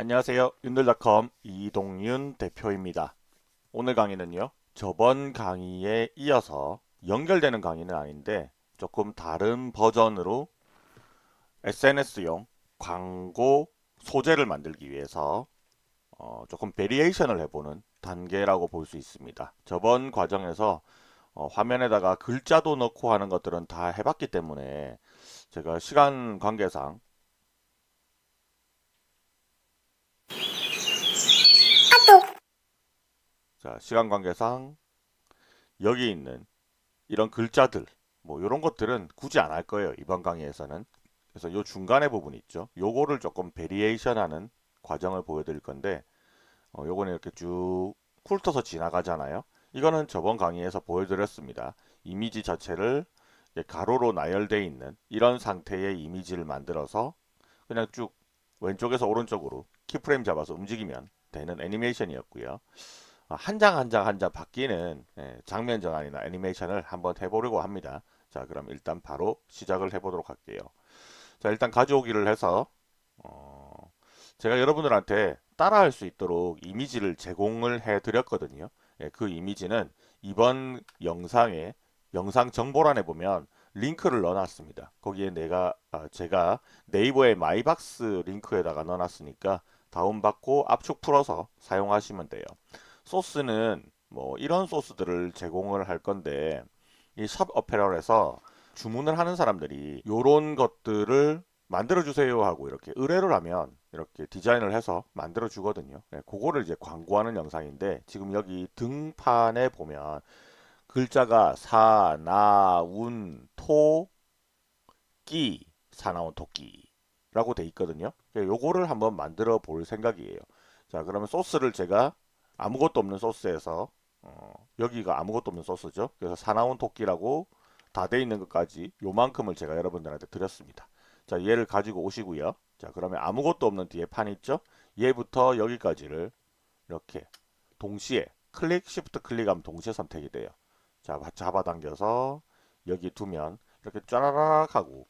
안녕하세요. 윤들닷컴 이동윤 대표입니다. 오늘 강의는요. 저번 강의에 이어서 연결되는 강의는 아닌데 조금 다른 버전으로 SNS용 광고 소재를 만들기 위해서 조금 베리에이션을 해보는 단계라고 볼 수 있습니다. 저번 과정에서 화면에다가 글자도 넣고 하는 것들은 다 해봤기 때문에 제가 시간 관계상 시간 관계상 여기 있는 이런 글자들 뭐 이런 것들은 굳이 안 할 거예요. 이번 강의에서는. 그래서 요 중간에 부분 있죠. 요거를 조금 베리에이션 하는 과정을 보여드릴 건데 요거는 이렇게 쭉 훑어서 지나가잖아요. 이거는 저번 강의에서 보여드렸습니다. 이미지 자체를 가로로 나열되어 있는 이런 상태의 이미지를 만들어서 그냥 쭉 왼쪽에서 오른쪽으로 키프레임 잡아서 움직이면 되는 애니메이션이었고요. 한 장 한 장 한 장 바뀌는 장면 전환이나 애니메이션을 한번 해보려고 합니다. 자, 그럼 일단 바로 시작을 해보도록 할게요. 자, 일단 가져오기를 해서 어, 제가 여러분들한테 따라할 수 있도록 이미지를 제공을 해드렸거든요. 그 이미지는 이번 영상에 영상 정보란에 보면 링크를 넣어놨습니다. 거기에 제가 네이버의 마이박스 링크에다가 넣어놨으니까 다운받고 압축 풀어서 사용하시면 돼요. 소스는 뭐 이런 소스들을 제공을 할 건데 이 샵 어페럴에서 주문을 하는 사람들이 이런 것들을 만들어 주세요 하고 이렇게 의뢰를 하면 이렇게 디자인을 해서 만들어 주거든요. 그거를 이제 광고하는 영상인데 지금 여기 등판에 보면 글자가 사, 나, 운, 토, 끼, 사나운 토끼라고 돼 있거든요. 요거를 한번 만들어 볼 생각이에요. 자, 그러면 소스를 제가 아무것도 없는 소스에서 여기가 아무것도 없는 소스죠. 그래서 사나운 토끼라고 다 돼 있는 것까지 요만큼을 제가 여러분들한테 드렸습니다. 자, 얘를 가지고 오시고요. 자, 그러면 아무것도 없는 뒤에 판 있죠? 얘부터 여기까지를 이렇게 동시에 클릭, 시프트 클릭하면 동시에 선택이 돼요. 자, 잡아당겨서 여기 두면 이렇게 짜라락 하고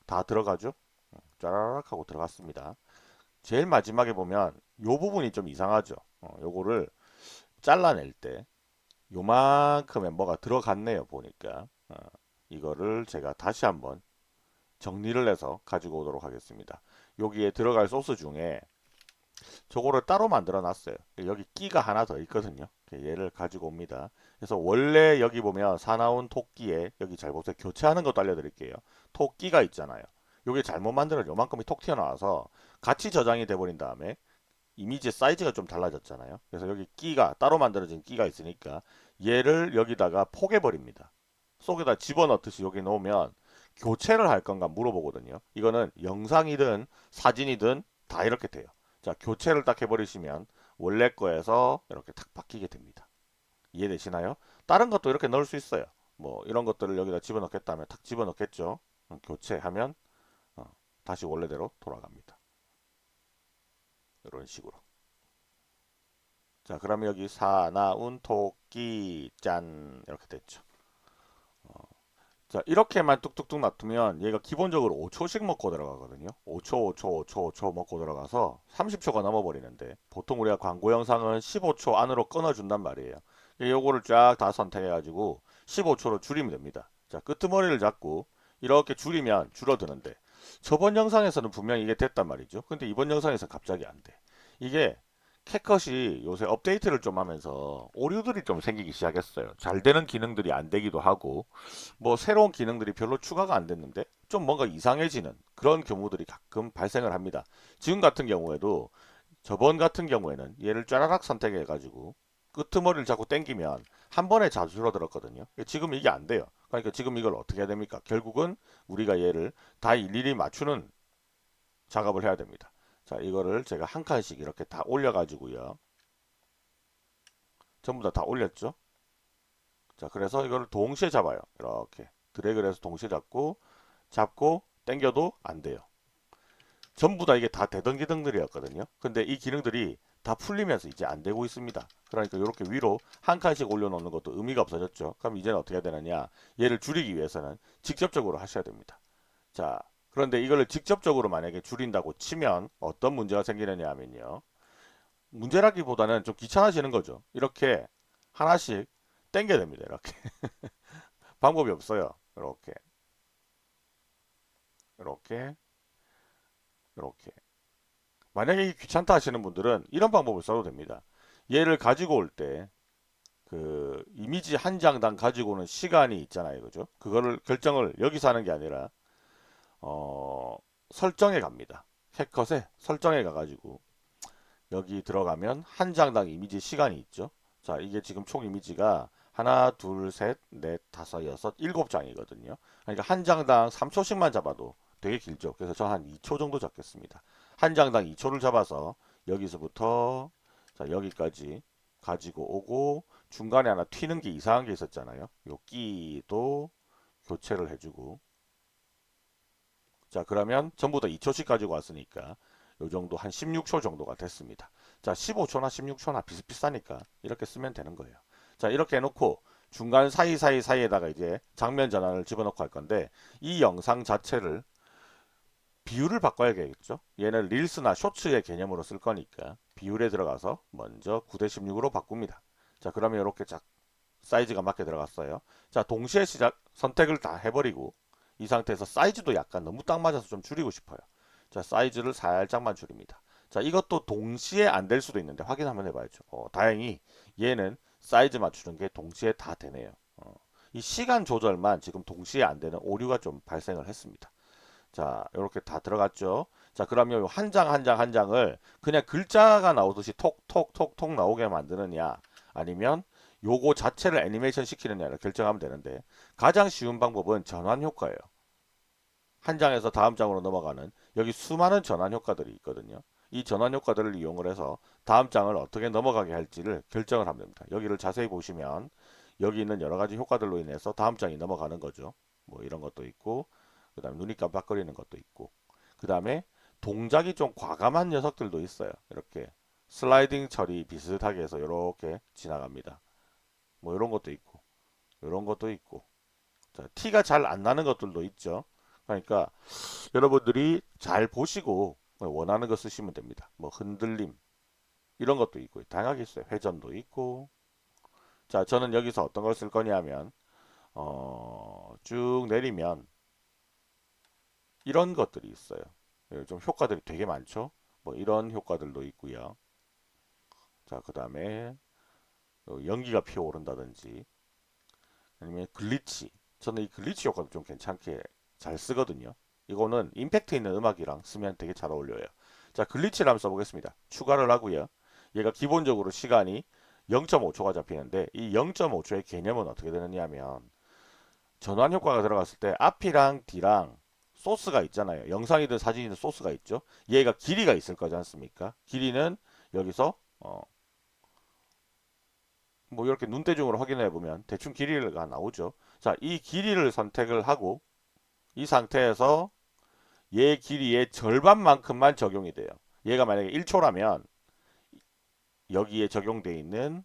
다 들어가죠? 짜라락 하고 들어갔습니다. 제일 마지막에 보면 요 부분이 좀 이상하죠? 요거를 잘라낼 때 요만큼의 뭐가 들어갔네요. 보니까 이거를 제가 다시 한번 정리를 해서 가지고 오도록 하겠습니다. 여기에 들어갈 소스 중에 저거를 따로 만들어 놨어요. 여기 끼가 하나 더 있거든요. 얘를 가지고 옵니다. 그래서 원래 여기 보면 사나운 토끼에 여기 잘 보세요. 교체하는 것도 알려드릴게요. 토끼가 있잖아요. 요게 잘못 만들어 요만큼이 톡 튀어나와서 같이 저장이 돼버린 다음에 이미지 사이즈가 좀 달라졌잖아요. 그래서 여기 끼가 따로 만들어진 끼가 있으니까 얘를 여기다가 포개버립니다. 속에다 집어넣듯이 여기 놓으면 교체를 할 건가 물어보거든요. 이거는 영상이든 사진이든 다 이렇게 돼요. 자, 교체를 딱 해버리시면 원래 거에서 이렇게 탁 바뀌게 됩니다. 이해되시나요? 다른 것도 이렇게 넣을 수 있어요. 뭐 이런 것들을 여기다 집어넣겠다면 탁 집어넣겠죠. 교체하면 어, 다시 원래대로 돌아갑니다. 이런 식으로. 자, 그러면 여기 사나운 토끼 짠 이렇게 됐죠. 자, 이렇게만 뚝뚝뚝 놔두면 얘가 기본적으로 5초씩 먹고 들어가거든요. 5초, 5초, 5초, 5초 먹고 들어가서 30초가 넘어버리는데 보통 우리가 광고 영상은 15초 안으로 끊어준단 말이에요. 요거를 쫙 다 선택해가지고 15초로 줄이면 됩니다. 자, 끄트머리를 잡고 이렇게 줄이면 줄어드는데 저번 영상에서는 분명히 이게 됐단 말이죠. 근데 이번 영상에서 갑자기 안 돼. 이게 캣컷이 요새 업데이트를 좀 하면서 오류들이 좀 생기기 시작했어요. 잘 되는 기능들이 안 되기도 하고 뭐 새로운 기능들이 별로 추가가 안 됐는데 좀 뭔가 이상해지는 그런 경우들이 가끔 발생을 합니다. 지금 같은 경우에도 저번 같은 경우에는 얘를 쫘라락 선택해 가지고 끄트머리를 자꾸 당기면 한 번에 자주 줄어들었거든요. 지금 이게 안 돼요. 그러니까 지금 이걸 어떻게 해야 됩니까? 결국은 우리가 얘를 다 일일이 맞추는 작업을 해야 됩니다. 자, 이거를 제가 한 칸씩 이렇게 다 올려 가지고요. 전부 다 올렸죠? 자, 그래서 이거를 동시에 잡아요. 이렇게 드래그를 해서 동시에 잡고 당겨도 안 돼요. 전부 다 이게 다 되던 기능들이었거든요. 근데 이 기능들이 다 풀리면서 이제 안 되고 있습니다. 그러니까 이렇게 위로 한 칸씩 올려놓는 것도 의미가 없어졌죠. 그럼 이제는 어떻게 해야 되느냐? 얘를 줄이기 위해서는 직접적으로 하셔야 됩니다. 자, 그런데 이걸 직접적으로 만약에 줄인다고 치면 어떤 문제가 생기느냐 하면요. 문제라기보다는 좀 귀찮아지는 거죠. 이렇게 하나씩 땡겨야 됩니다. 이렇게. 방법이 없어요. 이렇게, 이렇게, 이렇게. 만약에 이게 귀찮다 하시는 분들은 이런 방법을 써도 됩니다. 얘를 가지고 올 때, 그, 이미지 한 장당 가지고 오는 시간이 있잖아요. 그죠? 그거를 결정을 여기서 하는 게 아니라, 어, 설정에 갑니다. 캡컷에 설정에 가가지고, 여기 들어가면 한 장당 이미지 시간이 있죠. 자, 이게 지금 총 이미지가 하나, 둘, 셋, 넷, 다섯, 여섯, 일곱 장이거든요. 그러니까 한 장당 3초씩만 잡아도 되게 길죠. 그래서 저 한 2초 정도 잡겠습니다. 한 장당 2초를 잡아서 여기서부터 자, 여기까지 가지고 오고 중간에 하나 튀는 게 이상한 게 있었잖아요. 요 끼도 교체를 해주고 자, 그러면 전부 다 2초씩 가지고 왔으니까 요 정도 한 16초 정도가 됐습니다. 자, 15초나 16초나 비슷비슷하니까 이렇게 쓰면 되는 거예요. 자, 이렇게 해놓고 중간 사이에다가 이제 장면 전환을 집어넣고 할 건데 이 영상 자체를 비율을 바꿔야겠죠. 얘는 릴스나 쇼츠의 개념으로 쓸 거니까 비율에 들어가서 먼저 9대 16으로 바꿉니다. 자, 그러면 이렇게 쫙 사이즈가 맞게 들어갔어요. 자, 동시에 시작 선택을 다 해버리고 이 상태에서 사이즈도 약간 너무 딱 맞아서 좀 줄이고 싶어요. 자, 사이즈를 살짝만 줄입니다. 자, 이것도 동시에 안 될 수도 있는데 확인 한번 해봐야죠. 다행히 얘는 사이즈 맞추는 게 동시에 다 되네요. 이 시간 조절만 지금 동시에 안 되는 오류가 좀 발생을 했습니다. 자, 이렇게 다 들어갔죠. 자, 그러면 한 장 한 장 한 장을 그냥 글자가 나오듯이 톡톡톡톡 나오게 만드느냐 아니면 요거 자체를 애니메이션 시키느냐를 결정하면 되는데 가장 쉬운 방법은 전환 효과예요. 한 장에서 다음 장으로 넘어가는 여기 수많은 전환 효과들이 있거든요. 이 전환 효과들을 이용을 해서 다음 장을 어떻게 넘어가게 할지를 결정을 하면 됩니다. 여기를 자세히 보시면 여기 있는 여러 가지 효과들로 인해서 다음 장이 넘어가는 거죠. 뭐 이런 것도 있고 그 다음에 눈이 깜빡거리는 것도 있고 그 다음에 동작이 좀 과감한 녀석들도 있어요. 이렇게 슬라이딩 처리 비슷하게 해서 이렇게 지나갑니다. 뭐 이런 것도 있고 이런 것도 있고 자, 티가 잘 안 나는 것들도 있죠. 그러니까 여러분들이 잘 보시고 원하는 거 쓰시면 됩니다. 뭐 흔들림 이런 것도 있고 다양하게 있어요. 회전도 있고 자, 저는 여기서 어떤 걸 쓸 거냐면 쭉 내리면 이런 것들이 있어요. 좀 효과들이 되게 많죠. 뭐 이런 효과들도 있고요. 자, 그 다음에 연기가 피어오른다든지 아니면 글리치. 저는 이 글리치 효과도 좀 괜찮게 잘 쓰거든요. 이거는 임팩트 있는 음악이랑 쓰면 되게 잘 어울려요. 자, 글리치를 한번 써보겠습니다. 추가를 하고요. 얘가 기본적으로 시간이 0.5초가 잡히는데 이 0.5초의 개념은 어떻게 되느냐 하면 전환 효과가 들어갔을 때 앞이랑 뒤랑 소스가 있잖아요. 영상이든 사진이든 소스가 있죠. 얘가 길이가 있을 거지 않습니까? 길이는 여기서 뭐 이렇게 눈대중으로 확인해 보면 대충 길이가 나오죠. 자, 이 길이를 선택을 하고 이 상태에서 얘 길이의 절반만큼만 적용이 돼요. 얘가 만약에 1초라면 여기에 적용되어 있는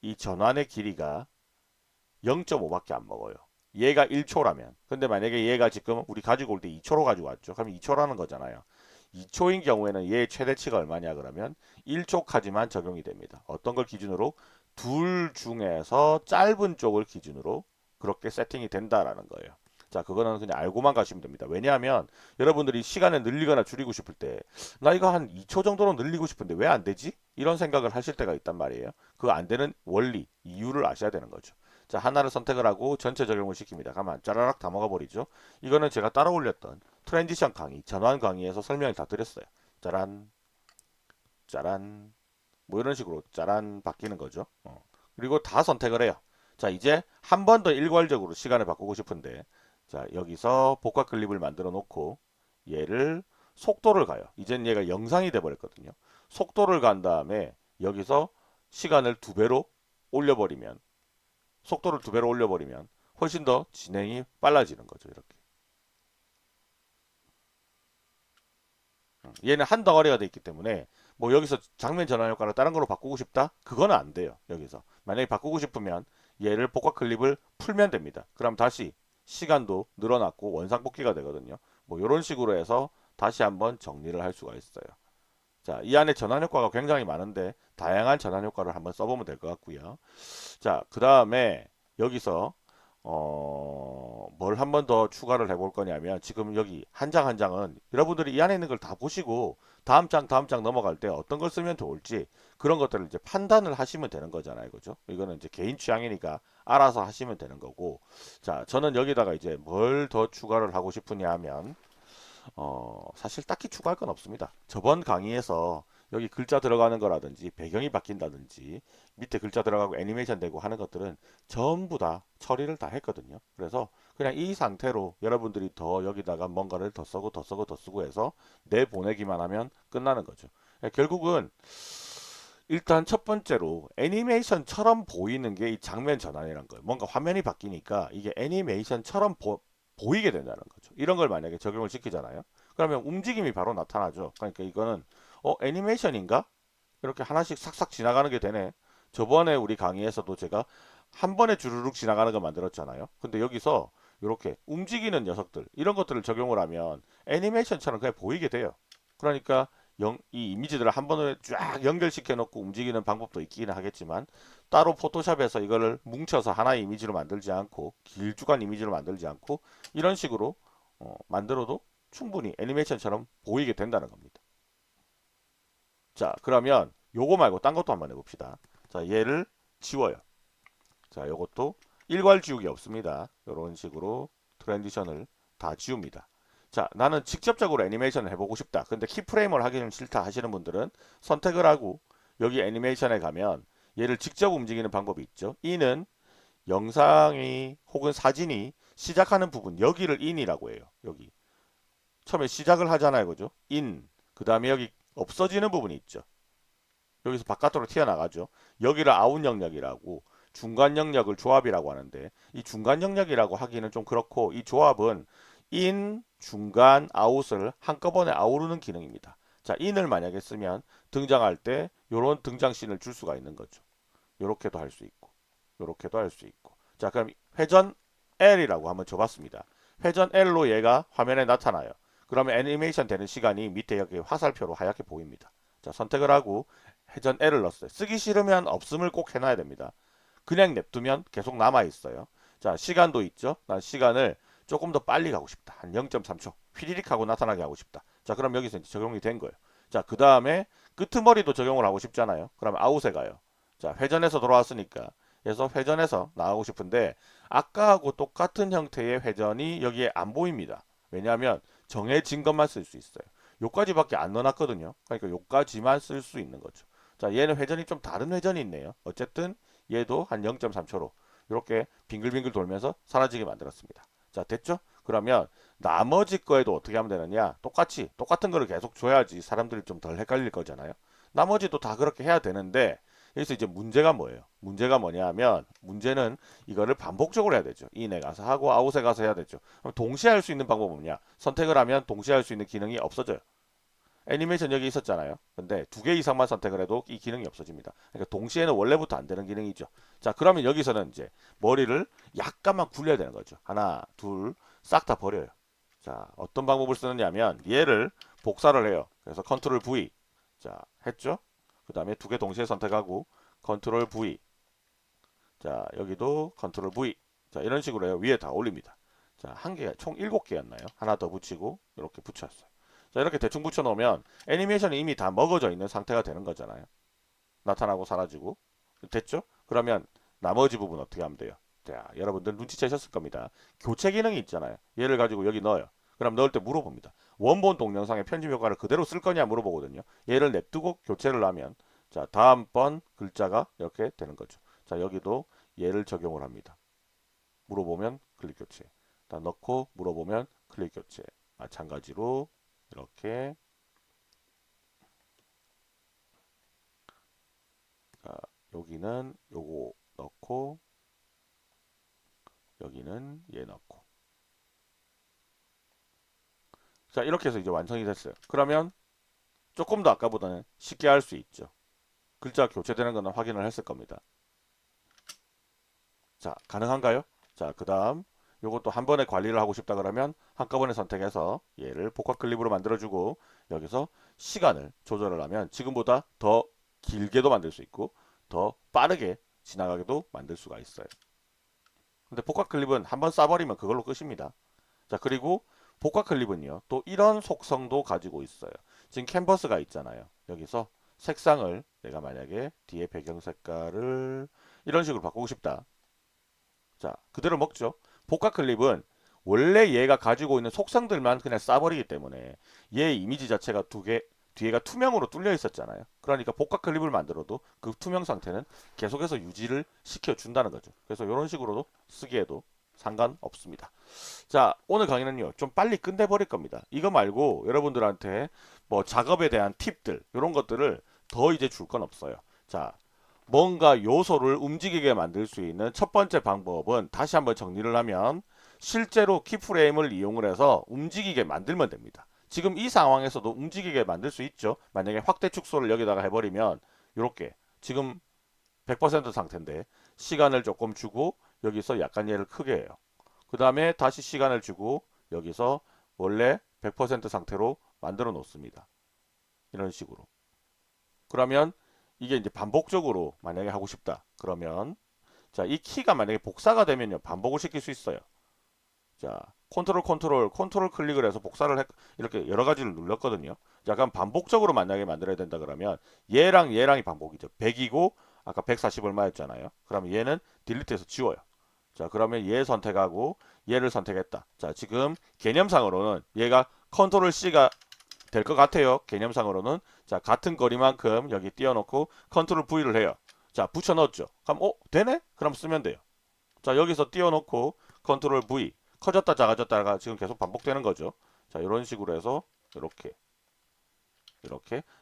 이 전환의 길이가 0.5밖에 안 먹어요. 얘가 1초라면. 근데 만약에 얘가 지금 우리 가지고 올 때 2초로 가지고 왔죠. 그럼 2초라는 거잖아요. 2초인 경우에는 얘의 최대치가 얼마냐 그러면 1초까지만 적용이 됩니다. 어떤 걸 기준으로? 둘 중에서 짧은 쪽을 기준으로 그렇게 세팅이 된다라는 거예요. 자, 그거는 그냥 알고만 가시면 됩니다. 왜냐하면 여러분들이 시간을 늘리거나 줄이고 싶을 때 나 이거 한 2초 정도로 늘리고 싶은데 왜 안 되지? 이런 생각을 하실 때가 있단 말이에요. 그 안 되는 원리, 이유를 아셔야 되는 거죠. 자, 하나를 선택을 하고 전체 적용을 시킵니다. 가만 짜라락 다 먹어버리죠. 이거는 제가 따라 올렸던 트랜지션 강의, 전환 강의에서 설명을 다 드렸어요. 짜란, 짜란, 뭐 이런 식으로 짜란 바뀌는 거죠. 그리고 다 선택을 해요. 자, 이제 한 번 더 일괄적으로 시간을 바꾸고 싶은데, 자, 여기서 복합 클립을 만들어 놓고 얘를 속도를 가요. 이젠 얘가 영상이 돼 버렸거든요. 속도를 간 다음에 여기서 시간을 두 배로 올려버리면 속도를 두 배로 올려버리면 훨씬 더 진행이 빨라지는 거죠. 이렇게. 얘는 한 덩어리가 돼 있기 때문에 뭐 여기서 장면 전환 효과를 다른 걸로 바꾸고 싶다? 그거는 안 돼요. 여기서. 만약에 바꾸고 싶으면 얘를 복합 클립을 풀면 됩니다. 그럼 다시 시간도 늘어났고 원상복귀가 되거든요. 뭐 이런 식으로 해서 다시 한번 정리를 할 수가 있어요. 자, 이 안에 전환 효과가 굉장히 많은데 다양한 전환 효과를 한번 써보면 될 것 같고요. 자, 그 다음에 여기서 뭘 한 번 더 추가를 해볼 거냐면 지금 여기 한 장 한 장은 여러분들이 이 안에 있는 걸 다 보시고 다음 장 넘어갈 때 어떤 걸 쓰면 좋을지 그런 것들을 이제 판단을 하시면 되는 거잖아요. 그죠? 이거는 이제 개인 취향이니까 알아서 하시면 되는 거고. 자, 저는 여기다가 이제 뭘 더 추가를 하고 싶으냐 하면 사실 딱히 추가할 건 없습니다. 저번 강의에서 여기 글자 들어가는 거라든지 배경이 바뀐다든지 밑에 글자 들어가고 애니메이션 되고 하는 것들은 전부 다 처리를 다 했거든요. 그래서 그냥 이 상태로 여러분들이 더 여기다가 뭔가를 더 쓰고 더 쓰고 더 쓰고 해서 내보내기만 하면 끝나는 거죠. 결국은 일단 첫 번째로 애니메이션처럼 보이는 게 이 장면 전환이란 거예요. 뭔가 화면이 바뀌니까 이게 애니메이션처럼 보이게 된다는 거죠. 이런 걸 만약에 적용을 시키잖아요. 그러면 움직임이 바로 나타나죠. 그러니까 이거는 애니메이션인가? 이렇게 하나씩 싹싹 지나가는 게 되네. 저번에 우리 강의에서도 제가 한 번에 주르륵 지나가는 거 만들었잖아요. 근데 여기서 이렇게 움직이는 녀석들 이런 것들을 적용을 하면 애니메이션처럼 그냥 보이게 돼요. 그러니까 이 이미지들을 한 번에 쫙 연결시켜 놓고 움직이는 방법도 있기는 하겠지만 따로 포토샵에서 이거를 뭉쳐서 하나의 이미지로 만들지 않고 길쭉한 이미지로 만들지 않고 이런 식으로 만들어도 충분히 애니메이션처럼 보이게 된다는 겁니다. 자, 그러면 요거 말고 딴 것도 한번 해봅시다. 자, 얘를 지워요. 자, 요것도 일괄 지우기 없습니다. 이런 식으로 트랜지션을 다 지웁니다. 자, 나는 직접적으로 애니메이션을 해보고 싶다. 근데 키프레임을 하기는 싫다 하시는 분들은 선택을 하고 여기 애니메이션에 가면 얘를 직접 움직이는 방법이 있죠. 이는 영상이 혹은 사진이 시작하는 부분 여기를 인이라고 해요. 여기 처음에 시작을 하잖아요. 그죠? 인. 그 다음에 여기 없어지는 부분이 있죠. 여기서 바깥으로 튀어나가죠. 여기를 아웃 영역이라고 중간 영역을 조합이라고 하는데 이 중간 영역이라고 하기는 좀 그렇고 이 조합은 인, 중간, 아웃을 한꺼번에 아우르는 기능입니다. 자, 인을 만약에 쓰면 등장할 때 이런 등장씬을 줄 수가 있는 거죠. 이렇게도 할 수 있고 이렇게도 할 수 있고 자, 그럼 회전 L이라고 한번 줘봤습니다. 회전 L로 얘가 화면에 나타나요. 그러면 애니메이션 되는 시간이 밑에 여기 화살표로 하얗게 보입니다. 자, 선택을 하고 회전 L을 넣었어요. 쓰기 싫으면 없음을 꼭 해놔야 됩니다. 그냥 냅두면 계속 남아 있어요. 자, 시간도 있죠. 난 시간을 조금 더 빨리 가고 싶다. 한 0.3초 휘리릭 하고 나타나게 하고 싶다. 자, 그럼 여기서 이제 적용이 된 거예요. 자, 그 다음에 끄트머리도 적용을 하고 싶잖아요. 그러면 아웃에 가요. 자, 회전해서 돌아왔으니까 그래서 회전해서 나가고 싶은데 아까하고 똑같은 형태의 회전이 여기에 안 보입니다. 왜냐하면 정해진 것만 쓸 수 있어요. 요까지밖에 안 넣어놨거든요. 그러니까 요까지만 쓸 수 있는 거죠. 자, 얘는 회전이 좀 다른 회전이 있네요. 어쨌든 얘도 한 0.3초로 이렇게 빙글빙글 돌면서 사라지게 만들었습니다. 자, 됐죠? 그러면 나머지 거에도 어떻게 하면 되느냐? 똑같은 거를 계속 줘야지 사람들이 좀 덜 헷갈릴 거잖아요. 나머지도 다 그렇게 해야 되는데 여기서 이제 문제가 뭐예요? 문제가 뭐냐 하면 문제는 이거를 반복적으로 해야 되죠. 인에 가서 하고 아웃에 가서 해야 되죠. 그럼 동시에 할 수 있는 방법은 뭐냐? 선택을 하면 동시에 할 수 있는 기능이 없어져요. 애니메이션 여기 있었잖아요. 근데 두 개 이상만 선택을 해도 이 기능이 없어집니다. 그러니까 동시에는 원래부터 안 되는 기능이죠. 자, 그러면 여기서는 이제 머리를 약간만 굴려야 되는 거죠. 하나, 둘, 싹 다 버려요. 자, 어떤 방법을 쓰느냐면 얘를 복사를 해요. 그래서 컨트롤 V. 자, 했죠? 그 다음에 두 개 동시에 선택하고 컨트롤 V. 자, 여기도 컨트롤 V. 자, 이런 식으로 해요. 위에 다 올립니다. 자, 한 개가 총 7개였나요? 하나 더 붙이고 이렇게 붙였어요. 자, 이렇게 대충 붙여놓으면 애니메이션이 이미 다 먹어져 있는 상태가 되는 거잖아요. 나타나고 사라지고. 됐죠? 그러면 나머지 부분 어떻게 하면 돼요? 자, 여러분들 눈치채셨을 겁니다. 교체 기능이 있잖아요. 얘를 가지고 여기 넣어요. 그럼 넣을 때 물어봅니다. 원본 동영상의 편집 효과를 그대로 쓸 거냐 물어보거든요. 얘를 냅두고 교체를 하면 자, 다음번 글자가 이렇게 되는 거죠. 자, 여기도 얘를 적용을 합니다. 물어보면 클릭 교체. 다 넣고 물어보면 클릭 교체. 마찬가지로 이렇게 자, 여기는 요거 넣고 여기는 얘 넣고 자, 이렇게 해서 이제 완성이 됐어요. 그러면 조금 더 아까보다는 쉽게 할 수 있죠. 글자 교체되는 거는 확인을 했을 겁니다. 자, 가능한가요? 자, 그 다음 요것도 한 번에 관리를 하고 싶다 그러면 한꺼번에 선택해서 얘를 복합 클립으로 만들어주고 여기서 시간을 조절을 하면 지금보다 더 길게도 만들 수 있고 더 빠르게 지나가게도 만들 수가 있어요. 근데 복합 클립은 한번 쏴버리면 그걸로 끝입니다. 자, 그리고 복합 클립은요, 또 이런 속성도 가지고 있어요. 지금 캔버스가 있잖아요. 여기서 색상을 내가 만약에 뒤에 배경 색깔을 이런 식으로 바꾸고 싶다. 자, 그대로 먹죠. 복합 클립은 원래 얘가 가지고 있는 속성들만 그냥 쏴버리기 때문에 얘 이미지 자체가 뒤에가 투명으로 뚫려 있었잖아요. 그러니까 복합 클립을 만들어도 그 투명 상태는 계속해서 유지를 시켜준다는 거죠. 그래서 이런 식으로도 쓰기에도 상관없습니다. 자, 오늘 강의는요, 좀 빨리 끝내버릴 겁니다. 이거 말고 여러분들한테 뭐 작업에 대한 팁들, 이런 것들을 더 이제 줄 건 없어요. 자, 뭔가 요소를 움직이게 만들 수 있는 첫 번째 방법은 다시 한번 정리를 하면 실제로 키프레임을 이용을 해서 움직이게 만들면 됩니다. 지금 이 상황에서도 움직이게 만들 수 있죠. 만약에 확대 축소를 여기다가 해버리면 이렇게 지금 100% 상태인데 시간을 조금 주고 여기서 약간 얘를 크게 해요. 그 다음에 다시 시간을 주고 여기서 원래 100% 상태로 만들어 놓습니다. 이런 식으로. 그러면 이게 이제 반복적으로 만약에 하고 싶다. 그러면 자, 이 키가 만약에 복사가 되면요. 반복을 시킬 수 있어요. 자, 컨트롤 클릭을 해서 이렇게 여러 가지를 눌렀거든요. 약간 반복적으로 만약에 만들어야 된다 그러면 얘랑이 반복이죠. 100이고 아까 140 얼마였잖아요. 그러면 얘는 딜리트해서 지워요. 자, 그러면 얘 선택하고 얘를 선택했다. 자, 지금 개념상으로는 얘가 컨트롤 C가 될 것 같아요. 개념상으로는. 자, 같은 거리만큼 여기 띄워놓고 컨트롤 V를 해요. 자, 붙여 넣었죠. 그럼 되네? 그럼 쓰면 돼요. 자, 여기서 띄워놓고 컨트롤 V 커졌다 작아졌다가 지금 계속 반복되는 거죠. 자, 이런 식으로 해서 이렇게.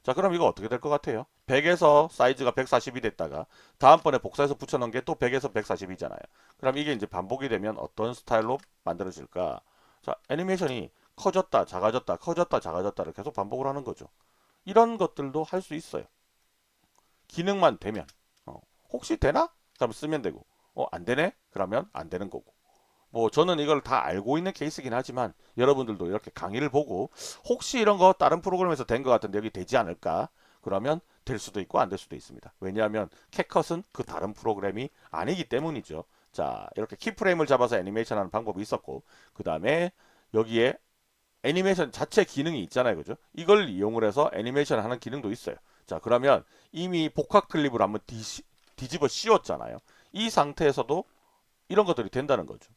자, 그럼 이거 어떻게 될 것 같아요? 100에서 사이즈가 140이 됐다가 다음번에 복사해서 붙여놓은 게 또 100에서 140이잖아요. 그럼 이게 이제 반복이 되면 어떤 스타일로 만들어질까? 자, 애니메이션이 커졌다 작아졌다 커졌다 작아졌다를 계속 반복을 하는 거죠. 이런 것들도 할 수 있어요. 기능만 되면. 혹시 되나? 그럼 쓰면 되고. 안 되네? 그러면 안 되는 거고. 뭐 저는 이걸 다 알고 있는 케이스긴 하지만 여러분들도 이렇게 강의를 보고 혹시 이런 거 다른 프로그램에서 된 것 같은데 여기 되지 않을까? 그러면 될 수도 있고 안 될 수도 있습니다. 왜냐하면 캣컷은 그 다른 프로그램이 아니기 때문이죠. 자, 이렇게 키프레임을 잡아서 애니메이션 하는 방법이 있었고 그 다음에 여기에 애니메이션 자체 기능이 있잖아요. 그죠? 이걸 이용을 해서 애니메이션 하는 기능도 있어요. 자, 그러면 이미 복합 클립을 한번 뒤집어 씌웠잖아요. 이 상태에서도 이런 것들이 된다는 거죠.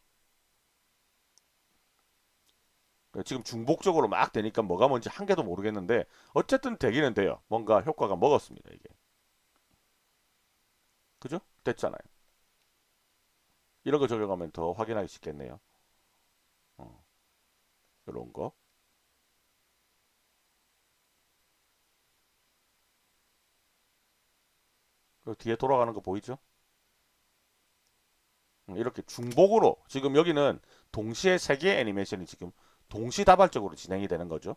지금 중복적으로 막 되니까 뭐가 뭔지 한 개도 모르겠는데 어쨌든 되기는 돼요. 뭔가 효과가 먹었습니다. 이게. 그죠? 됐잖아요. 이런 거 적용하면 더 확인하기 쉽겠네요. 어, 이런 거. 그 뒤에 돌아가는 거 보이죠? 이렇게 중복으로 지금 여기는 동시에 세 개의 애니메이션이 지금 동시다발적으로 진행이 되는 거죠.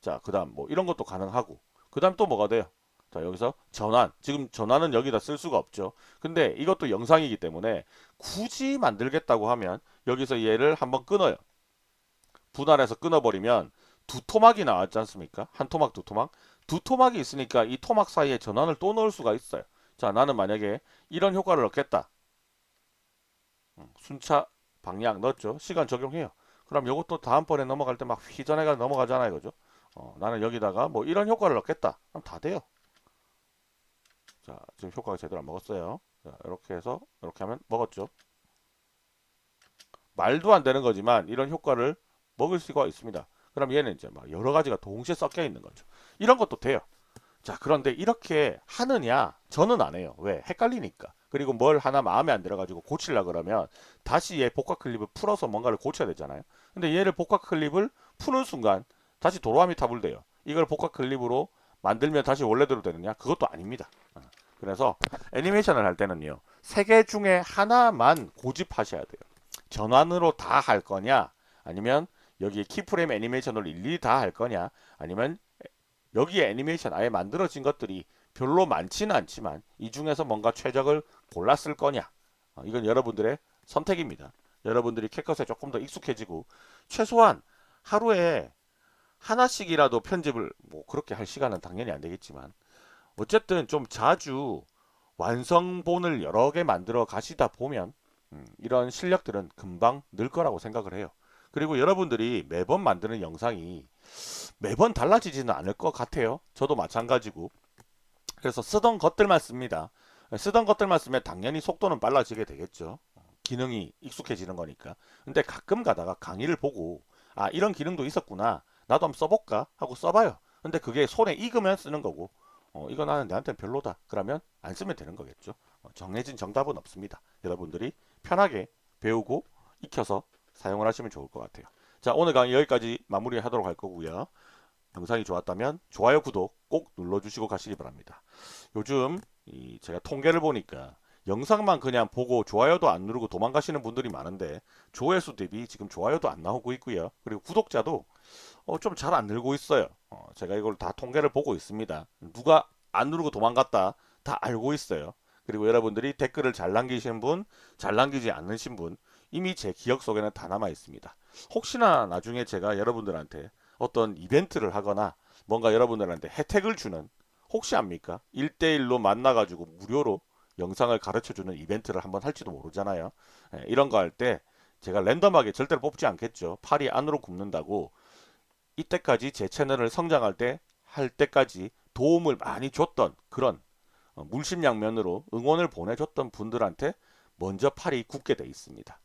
자, 그다음 뭐 이런 것도 가능하고 그다음 또 뭐가 돼요? 자, 여기서 전환. 지금 전환은 여기다 쓸 수가 없죠. 근데 이것도 영상이기 때문에 굳이 만들겠다고 하면 여기서 얘를 한번 끊어요. 분할해서 끊어버리면 두 토막이 나왔지 않습니까? 한 토막, 두 토막. 두 토막이 있으니까 이 토막 사이에 전환을 또 넣을 수가 있어요. 자, 나는 만약에 이런 효과를 넣겠다. 순차 방향 넣었죠. 시간 적용해요. 그럼 이것도 다음번에 넘어갈 때 막 휘전해가 넘어가잖아요. 그죠? 나는 여기다가 뭐 이런 효과를 넣겠다. 그럼 다 돼요. 자, 지금 효과가 제대로 안 먹었어요. 자, 이렇게 해서 이렇게 하면 먹었죠. 말도 안 되는 거지만 이런 효과를 먹을 수가 있습니다. 그럼 얘는 이제 막 여러 가지가 동시에 섞여 있는 거죠. 이런 것도 돼요. 자, 그런데 이렇게 하느냐? 저는 안 해요. 왜? 헷갈리니까. 그리고 뭘 하나 마음에 안 들어가지고 고치려 그러면 다시 얘 복합 클립을 풀어서 뭔가를 고쳐야 되잖아요. 근데 얘를 복합 클립을 푸는 순간 다시 도로아미 탑을 돼요. 이걸 복합 클립으로 만들면 다시 원래대로 되느냐? 그것도 아닙니다. 그래서 애니메이션을 할 때는요. 세 개 중에 하나만 고집하셔야 돼요. 전환으로 다 할 거냐? 아니면 여기에 키프레임 애니메이션을 일일이 다 할 거냐? 아니면 여기에 애니메이션 아예 만들어진 것들이 별로 많지는 않지만 이 중에서 뭔가 최적을 골랐을 거냐? 이건 여러분들의 선택입니다. 여러분들이 캣컷에 조금 더 익숙해지고 최소한 하루에 하나씩이라도 편집을 뭐 그렇게 할 시간은 당연히 안 되겠지만 어쨌든 좀 자주 완성본을 여러 개 만들어 가시다 보면 이런 실력들은 금방 늘 거라고 생각을 해요. 그리고 여러분들이 매번 만드는 영상이 매번 달라지지는 않을 것 같아요. 저도 마찬가지고. 그래서 쓰던 것들만 씁니다. 쓰던 것들만 쓰면 당연히 속도는 빨라지게 되겠죠. 기능이 익숙해지는 거니까. 근데 가끔 가다가 강의를 보고 아 이런 기능도 있었구나. 나도 한번 써볼까 하고 써봐요. 근데 그게 손에 익으면 쓰는 거고 이거 나는 내한테는 별로다. 그러면 안 쓰면 되는 거겠죠. 정해진 정답은 없습니다. 여러분들이 편하게 배우고 익혀서 사용을 하시면 좋을 것 같아요. 자 오늘 강의 여기까지 마무리하도록 할 거고요. 영상이 좋았다면 좋아요, 구독 꼭 눌러주시고 가시기 바랍니다. 요즘 제가 통계를 보니까 영상만 그냥 보고 좋아요도 안 누르고 도망가시는 분들이 많은데 조회수 대비 지금 좋아요도 안 나오고 있고요. 그리고 구독자도 좀 잘 안 늘고 있어요. 제가 이걸 다 통계를 보고 있습니다. 누가 안 누르고 도망갔다 다 알고 있어요. 그리고 여러분들이 댓글을 잘 남기신 분, 잘 남기지 않으신 분 이미 제 기억 속에는 다 남아 있습니다. 혹시나 나중에 제가 여러분들한테 어떤 이벤트를 하거나 뭔가 여러분들한테 혜택을 주는 혹시 압니까? 1대1로 만나가지고 무료로 영상을 가르쳐주는 이벤트를 한번 할지도 모르잖아요. 이런 거 할 때 제가 랜덤하게 절대로 뽑지 않겠죠. 팔이 안으로 굽는다고 이때까지 제 채널을 성장할 때 할 때까지 도움을 많이 줬던 그런 물심양면으로 응원을 보내줬던 분들한테 먼저 팔이 굳게 돼 있습니다.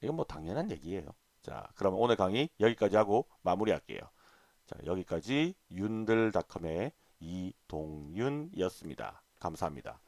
이건 뭐 당연한 얘기예요. 자, 그럼 오늘 강의 여기까지 하고 마무리할게요. 자, 여기까지 윤들닷컴의 이동윤이었습니다. 감사합니다.